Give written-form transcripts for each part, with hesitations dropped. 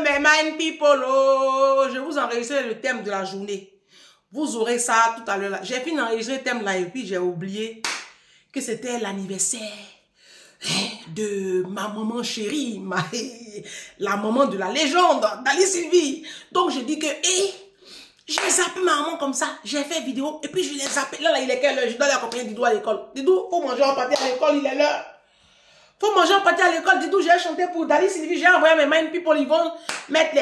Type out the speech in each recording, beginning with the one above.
mes mind people. Oh, je vous enregistrerai le thème de la journée. Vous aurez ça tout à l'heure. J'ai fini d'enregistrer le thème là et puis j'ai oublié que c'était l'anniversaire de ma maman chérie, la maman de la légende, Dali Sylvie. Donc je dis que, j'ai zappé ma maman comme ça, j'ai fait vidéo et puis je l'ai zappé. Là, il est quelle heure? Je dois l'accompagner Didou à l'école. Didou, faut manger en pâté à l'école, il est l'heure. Faut manger en pâté à l'école. Didou, j'ai chanté pour Dali Sylvie, j'ai envoyé mes mind people, ils vont mettre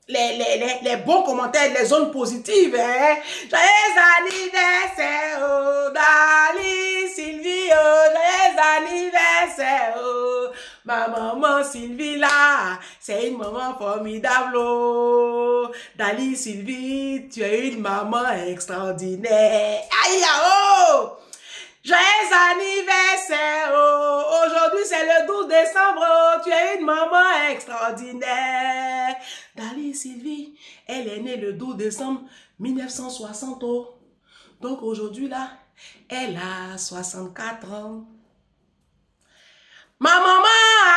les bons commentaires, les zones positives. Hein? Joyeux anniversaire, oh, Dali Sylvie, oh, joyeux anniversaire, oh. Ma maman Sylvie là, c'est une maman formidable, oh. Dali Sylvie, tu es une maman extraordinaire. Aïe, oh! Joyeux anniversaire, oh. Aujourd'hui c'est le 12 décembre, oh. Tu es une maman extraordinaire. Dali Sylvie, elle est née le 12 décembre 1960, oh. Donc aujourd'hui là, elle a 64 ans. Ma maman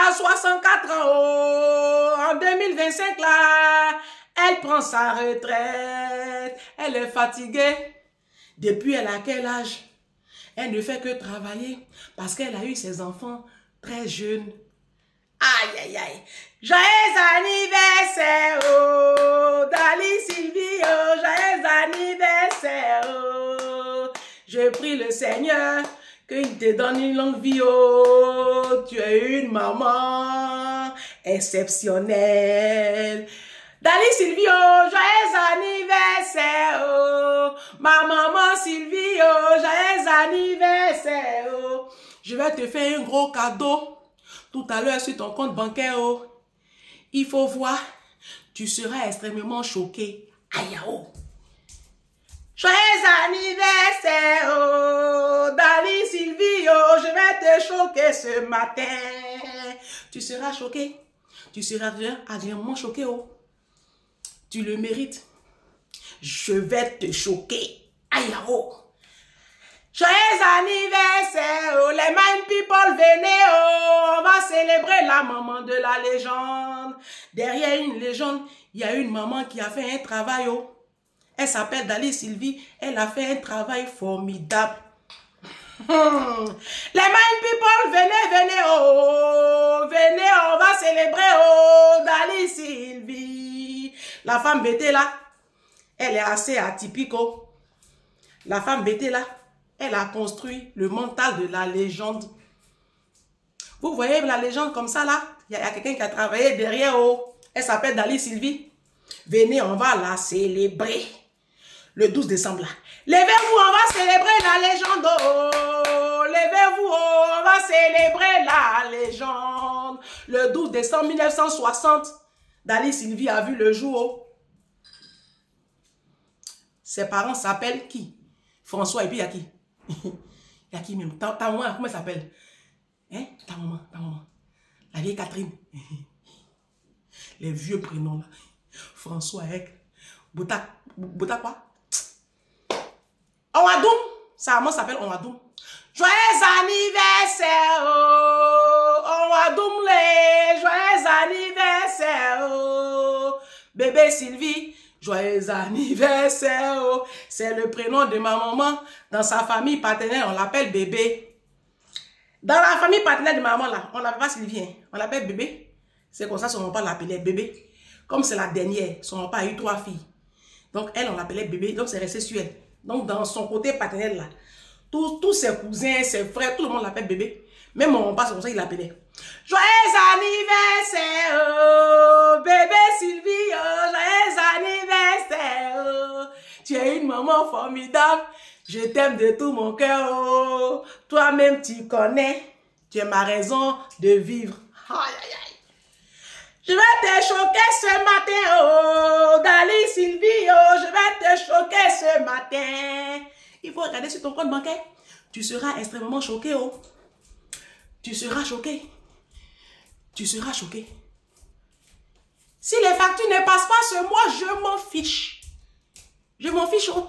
a 64 ans, oh. En 2025 là, elle prend sa retraite. Elle est fatiguée. Depuis elle a quel âge? Elle ne fait que travailler parce qu'elle a eu ses enfants très jeunes. Aïe, aïe, aïe. Joyeux anniversaire, oh, Dali Sylvie, oh, joyeux anniversaire, oh. Je prie le Seigneur qu'il te donne une longue vie, oh. Tu es une maman exceptionnelle. Dali Sylvie, oh, joyeux anniversaire, oh. Ma maman Sylvie, oh, joyeux anniversaire, oh. Je vais te faire un gros cadeau tout à l'heure sur ton compte bancaire, oh. Il faut voir, tu seras extrêmement choqué. Aïe, oh. Joyeux anniversaire, oh, Dali Sylvie, oh, je vais te choquer ce matin. Tu seras choqué. Tu seras agréablement choqué, oh. Tu le mérites. Je vais te choquer. Aïe, oh. Joyeux anniversaire, oh, les mind people, venez, oh, on va célébrer la maman de la légende. Derrière une légende, il y a une maman qui a fait un travail, oh. Elle s'appelle Dali Sylvie, elle a fait un travail formidable. Les mind people, venez, venez, oh, venez, on va célébrer, oh, Dali Sylvie. La femme bêtée là, elle est assez atypique, oh. La femme bêtée là, elle a construit le mental de la légende. Vous voyez la légende comme ça là? Il y a quelqu'un qui a travaillé derrière, oh. Elle s'appelle Dali Sylvie. Venez, on va la célébrer. Le 12 décembre là. Levez-vous, on va célébrer la légende, oh. Levez-vous, oh, on va célébrer la légende. Le 12 décembre 1960, Dali Sylvie a vu le jour, oh. Ses parents s'appellent qui? François et puis il y a qui? Il y a qui même? Ta maman, comment elle s'appelle? Hein? Ta maman. La vieille Catherine. Les vieux prénoms là. François Ek. Bouta quoi? Onwadoum. Sa maman s'appelle Onwadoum. Joyeux anniversaire, oh. Onwadoum les. Joyeux anniversaire, oh. Bébé Sylvie. Joyeux anniversaire, oh. C'est le prénom de ma maman. Dans sa famille paternelle, on l'appelle bébé. Dans la famille paternelle de ma maman, là, on l'appelle pas Sylvie, hein. On l'appelle bébé. C'est comme ça, son papa l'appelait bébé. Comme c'est la dernière, son papa a eu 3 filles. Donc, elle, on l'appelait bébé. Donc, c'est resté sur elle. Donc, dans son côté paternel, là, tous ses cousins, ses frères, tout le monde l'appelle bébé. Même mon papa, c'est comme ça qu'il l'appelait. Joyeux anniversaire, oh, bébé Sylvie, oh, joyeux anniversaire, oh. Tu es une maman formidable. Je t'aime de tout mon cœur, oh. Toi-même, tu connais. Tu es ma raison de vivre. Aïe, aïe, aïe. Je vais te choquer ce matin, oh, Dali Sylvie, oh, je vais te choquer ce matin. Il faut regarder sur ton compte bancaire. Tu seras extrêmement choqué, oh. Tu seras choqué. Tu seras choqué. Si les factures ne passent pas ce mois, je m'en fiche. Je m'en fiche, oh.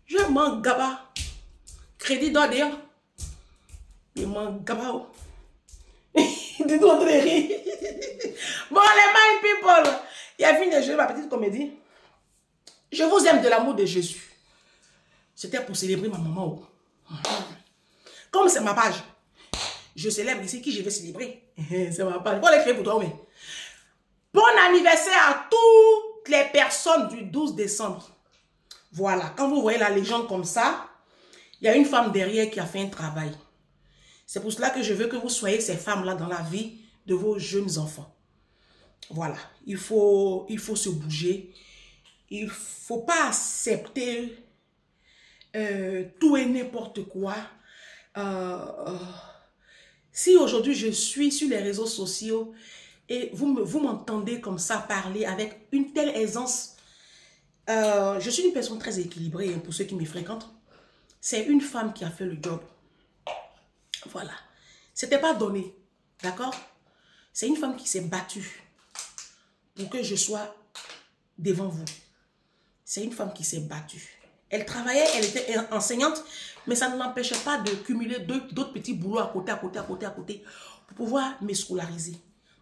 Je m'en gaba. Crédit d'ordre. Je m'en gaba, oh. Didou en train de rire. Bon, les mind people. Il a fini de jouer ma petite comédie. Je vous aime de l'amour de Jésus. C'était pour célébrer ma maman. Comme c'est ma page, je célèbre ici qui je vais célébrer. C'est ma page. Bon, l'écrire pour toi, oui. Bon anniversaire à toutes les personnes du 12 décembre. Voilà, quand vous voyez la légende comme ça, il y a une femme derrière qui a fait un travail. C'est pour cela que je veux que vous soyez ces femmes-là dans la vie de vos jeunes enfants. Voilà, il faut se bouger. Il ne faut pas accepter tout et n'importe quoi. Si aujourd'hui je suis sur les réseaux sociaux et vous m'entendez comme ça parler avec une telle aisance, je suis une personne très équilibrée, hein, pour ceux qui me fréquentent. C'est une femme qui a fait le job. Voilà. C'était pas donné. D'accord? C'est une femme qui s'est battue pour que je sois devant vous. C'est une femme qui s'est battue. Elle travaillait, elle était enseignante, mais ça ne l'empêchait pas de cumuler d'autres petits boulots à côté, pour pouvoir me scolariser.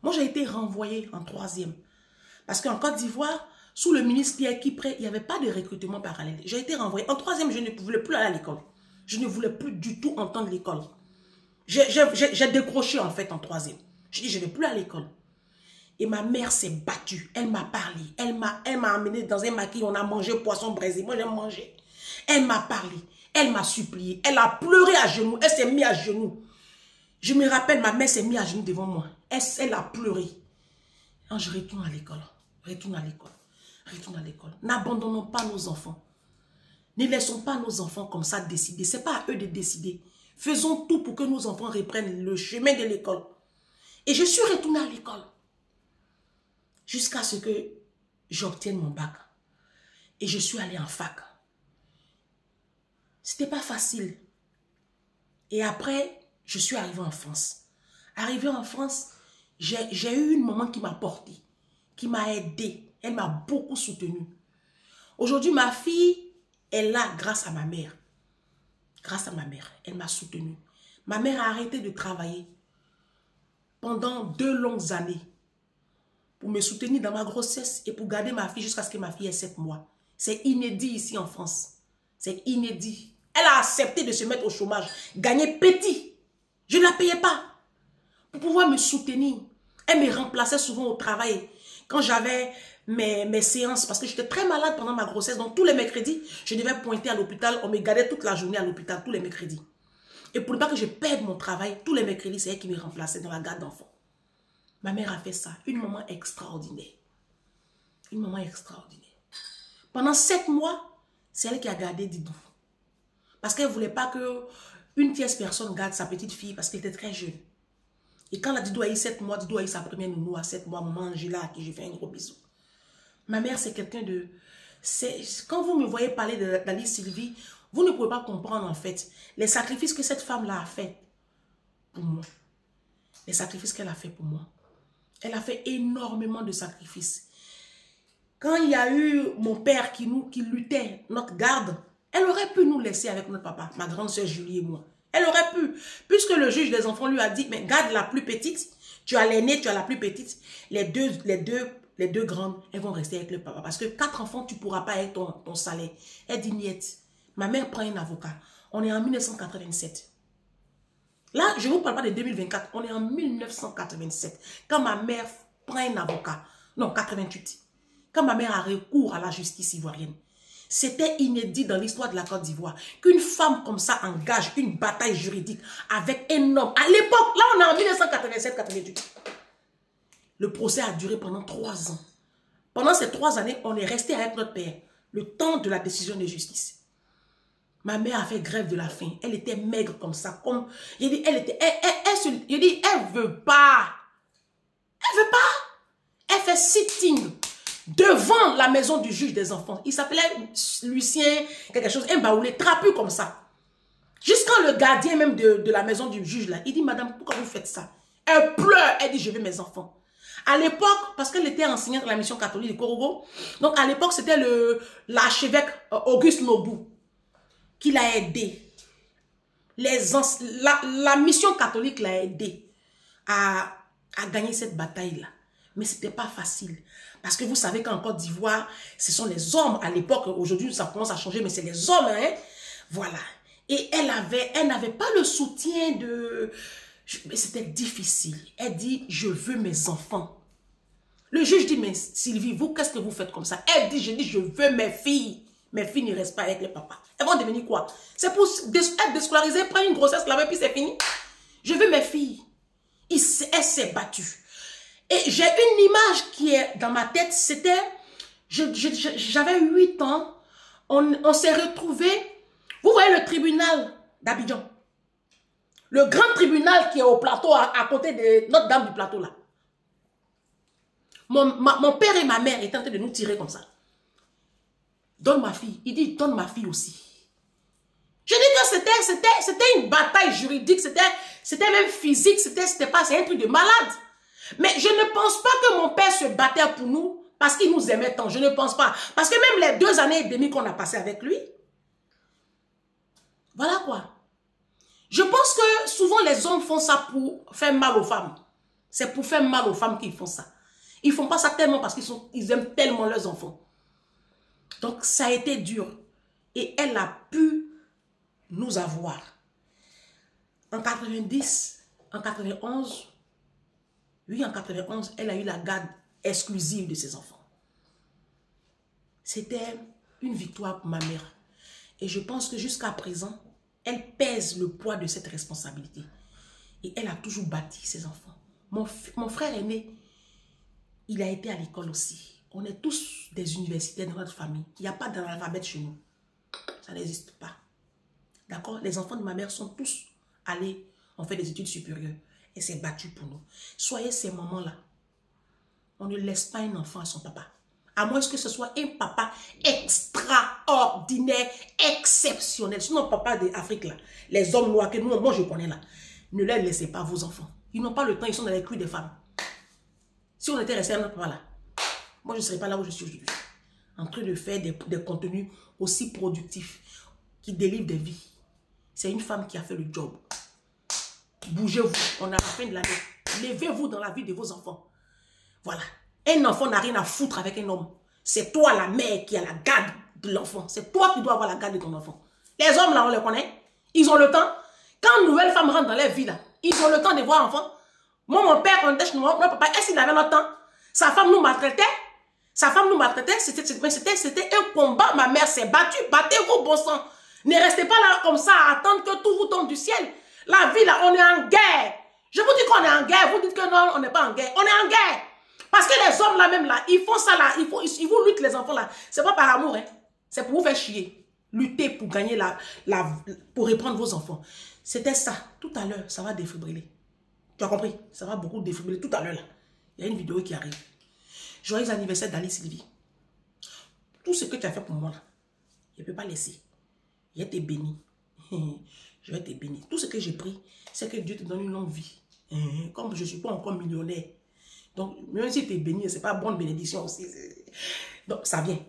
Moi, j'ai été renvoyée en 3e. Parce qu'en Côte d'Ivoire, sous le ministre Pierre Kipré, il n'y avait pas de recrutement parallèle. J'ai été renvoyée. En 3e, je ne voulais plus aller à l'école. Je ne voulais plus du tout entendre l'école. J'ai décroché en fait en 3e. Je dis, je ne vais plus à l'école. Et ma mère s'est battue. Elle m'a parlé. Elle m'a amené dans un maquis. On a mangé poisson braisé. Moi, j'ai mangé. Elle m'a parlé. Elle m'a supplié. Elle a pleuré à genoux. Elle s'est mise à genoux. Je me rappelle, ma mère s'est mise à genoux devant moi. Elle a pleuré. Quand je retourne à l'école. Retourne à l'école. Retourne à l'école. N'abandonnons pas nos enfants. Ne laissons pas nos enfants comme ça décider. Ce n'est pas à eux de décider. Faisons tout pour que nos enfants reprennent le chemin de l'école. Et je suis retournée à l'école. Jusqu'à ce que j'obtienne mon bac. Et je suis allée en fac. C'était pas facile. Et après, je suis arrivée en France. Arrivée en France, j'ai eu une maman qui m'a portée, qui m'a aidée. Elle m'a beaucoup soutenue. Aujourd'hui, ma fille est là grâce à ma mère. Grâce à ma mère, elle m'a soutenue. Ma mère a arrêté de travailler pendant 2 longues années pour me soutenir dans ma grossesse et pour garder ma fille jusqu'à ce que ma fille ait 7 mois. C'est inédit ici en France. C'est inédit. Elle a accepté de se mettre au chômage, gagner petit. Je ne la payais pas pour pouvoir me soutenir. Elle me remplaçait souvent au travail quand j'avais mes séances parce que j'étais très malade pendant ma grossesse. Donc tous les mercredis, je devais pointer à l'hôpital. On me gardait toute la journée à l'hôpital, tous les mercredis. Et pour ne pas que je perde mon travail, tous les mercredis, c'est elle qui me remplaçait dans la garde d'enfants. Ma mère a fait ça. Une maman extraordinaire. Une maman extraordinaire. Pendant 7 mois, c'est elle qui a gardé Didou. Parce qu'elle ne voulait pas qu'une tierce personne garde sa petite fille parce qu'elle était très jeune. Et quand la Didou a eu 7 mois, Didou a eu sa première nounou à 7 mois, maman Angela, à qui je fais un gros bisou. Ma mère, c'est quelqu'un de... Quand vous me voyez parler d'Alice Sylvie, vous ne pouvez pas comprendre en fait les sacrifices que cette femme-là a fait pour moi. Les sacrifices qu'elle a fait pour moi. Elle a fait énormément de sacrifices. Quand il y a eu mon père qui luttait, notre garde, elle aurait pu nous laisser avec notre papa, ma grande soeur Julie et moi. Elle aurait pu. Puisque le juge des enfants lui a dit, mais garde la plus petite, tu as l'aînée, tu as la plus petite, les deux grandes, elles vont rester avec le papa. Parce que 4 enfants, tu ne pourras pas avec ton salaire. Elle dit, niette. Ma mère prend un avocat. On est en 1987. Là, je ne vous parle pas de 2024. On est en 1987. Quand ma mère prend un avocat. Non, 88. Quand ma mère a recours à la justice ivoirienne. C'était inédit dans l'histoire de la Côte d'Ivoire. Qu'une femme comme ça engage une bataille juridique avec un homme. À l'époque, là on est en 1987-88. Le procès a duré pendant 3 ans. Pendant ces 3 années, on est resté avec notre père. Le temps de la décision de justice. Ma mère a fait grève de la faim. Elle était maigre comme ça. Elle veut pas. Elle veut pas. Elle fait sitting devant la maison du juge des enfants. Il s'appelait Lucien, quelque chose, un baoulé, trapu comme ça. Jusqu'à le gardien même de la maison du juge là, il dit, madame, pourquoi vous faites ça? Elle pleure, elle dit, je veux mes enfants. À l'époque, parce qu'elle était enseignante à la mission catholique de Korogo, donc à l'époque, c'était l'archevêque Auguste Nobu qui l'a aidé. La mission catholique l'a aidé à à gagner cette bataille-là. Mais ce n'était pas facile. Parce que vous savez qu'en Côte d'Ivoire, ce sont les hommes à l'époque. Aujourd'hui, ça commence à changer, mais c'est les hommes. Hein? Voilà. Et elle n'avait pas le soutien de... C'était difficile. Elle dit, je veux mes enfants. Le juge dit, mais Sylvie, vous, qu'est-ce que vous faites comme ça? Elle dit, je veux mes filles. Mes filles ne restent pas avec les papas. Elles vont devenir quoi? C'est pour être déscolarisée, prendre une grossesse là-bas, puis c'est fini. Je veux mes filles. Elle s'est battue. Et j'ai une image qui est dans ma tête, c'était, j'avais 8 ans, on s'est retrouvés, vous voyez le tribunal d'Abidjan, le grand tribunal qui est au plateau, à côté de Notre-Dame du plateau là. Mon père et ma mère étaient en train de nous tirer comme ça. Donne ma fille. Il dit, donne ma fille aussi. Je dis que c'était une bataille juridique, c'était même physique, c'est un truc de malade. Mais je ne pense pas que mon père se battait pour nous parce qu'il nous aimait tant. Je ne pense pas. Parce que même les 2 années et demie qu'on a passées avec lui, voilà quoi. Je pense que souvent les hommes font ça pour faire mal aux femmes. C'est pour faire mal aux femmes qu'ils font ça. Ils ne font pas ça tellement parce qu'ils aiment tellement leurs enfants. Donc ça a été dur. Et elle a pu nous avoir. En 90, en 91, oui, en 91, elle a eu la garde exclusive de ses enfants. C'était une victoire pour ma mère. Et je pense que jusqu'à présent, elle pèse le poids de cette responsabilité. Et elle a toujours bâti ses enfants. Mon frère aîné, il a été à l'école aussi. On est tous des universitaires dans notre famille. Il n'y a pas d'analphabète chez nous. Ça n'existe pas. D'accord? Les enfants de ma mère sont tous allés, ont fait des études supérieures. Elle s'est battue pour nous. Soyez ces moments-là. On ne laisse pas un enfant à son papa. À moins que ce soit un papa extraordinaire, exceptionnel. Sinon, papa d'Afrique, là, les hommes noirs que moi je connais là, ne les laissez pas vos enfants. Ils n'ont pas le temps, ils sont dans les culs des femmes. Si on était resté à notre papa là, moi je ne serais pas là où je suis aujourd'hui. En train de faire des contenus aussi productifs qui délivrent des vies. C'est une femme qui a fait le job. Bougez-vous, on est à la fin de l'année. Levez-vous dans la vie de vos enfants. Voilà. Un enfant n'a rien à foutre avec un homme. C'est toi la mère qui a la garde de l'enfant. C'est toi qui dois avoir la garde de ton enfant. Les hommes là, on les connaît. Ils ont le temps. Quand une nouvelle femme rentre dans leur vie là, ils ont le temps de voir l'enfant. Moi, mon père, on était chez moi, mon papa, est-ce qu'il avait notre temps? Sa femme nous maltraitait. Sa femme nous maltraitait. C'était un combat. Ma mère s'est battue. Battez-vous, bon sang. Ne restez pas là comme ça à attendre que tout vous tombe du ciel. La vie là, on est en guerre. Je vous dis qu'on est en guerre. Vous dites que non, on n'est pas en guerre. On est en guerre. Parce que les hommes là même là, ils font ça là. Ils vous luttent les enfants là. C'est pas par amour. Hein. C'est pour vous faire chier. Lutter pour gagner pour reprendre vos enfants. C'était ça. Tout à l'heure, ça va défibriller. Tu as compris? Ça va beaucoup défibriller. Tout à l'heure là. Il y a une vidéo qui arrive. Joyeux anniversaire d'Ali Sylvie. Tout ce que tu as fait pour moi là, je ne peux pas laisser. Je vais te bénir. Je vais te bénir. Tout ce que j'ai pris, c'est que Dieu te donne une longue vie. Comme je ne suis pas encore millionnaire. Donc, même si tu es béni, ce n'est pas bonne bénédiction aussi. Donc, ça vient.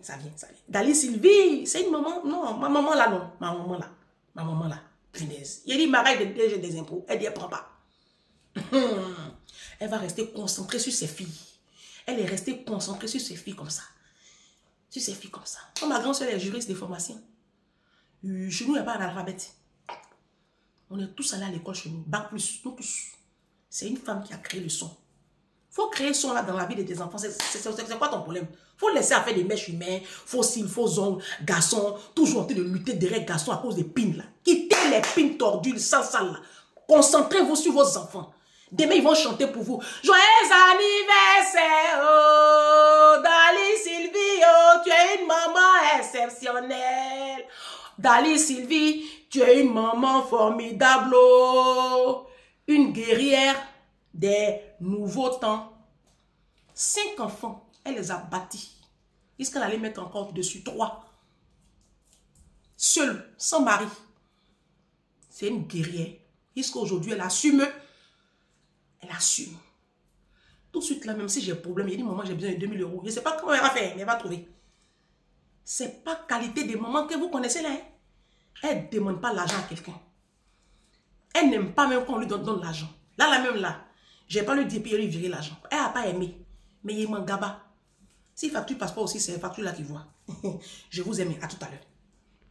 D'Ali Sylvie, c'est une maman. Non, ma maman là, non. Ma maman là. Punaise. Il dit, m'arrête de des impôts. Elle dit, elle ne prend pas. Elle va rester concentrée sur ses filles. Elle est restée concentrée sur ses filles comme ça. Sur ses filles comme ça. Comme ma grande soeur est juriste de formation. Chez nous, il n'y a pas d'alphabète. On est tous allés à l'école chez nous. Bac plus, nous tous. C'est une femme qui a créé le son. Il faut créer le son là dans la vie de tes enfants. C'est quoi ton problème? Il faut laisser à faire des mèches humaines, faux cils, faux ongles, garçons, toujours en train de lutter derrière garçons à cause des pins là. Quittez les pins tordus, sales là. Concentrez-vous sur vos enfants. Demain, ils vont chanter pour vous. Joyeux anniversaire, oh, Dali Sylvie, oh, tu es une maman exceptionnelle. Dali Sylvie, tu es une maman formidable, oh, une guerrière des nouveaux temps. 5 enfants, elle les a bâtis. Est-ce qu'elle allait mettre encore dessus 3? Seule, sans mari. C'est une guerrière. Est-ce qu'aujourd'hui, elle assume? Elle assume. Tout de suite là, même si j'ai un problème, il dit, maman, j'ai besoin de 2000 €. Je ne sais pas comment elle va faire, mais elle va trouver. Ce n'est pas qualité des mamans que vous connaissez là. Hein? Elle ne demande pas l'argent à quelqu'un. Elle n'aime pas même qu'on lui donne l'argent. Là, même là, Je vais pas lui dire, puis lui virer l'argent. Elle n'a pas aimé. Mais il m'en gaba. Si facture passe pas aussi, c'est facture là qui voit. Je vous aime. À tout à l'heure.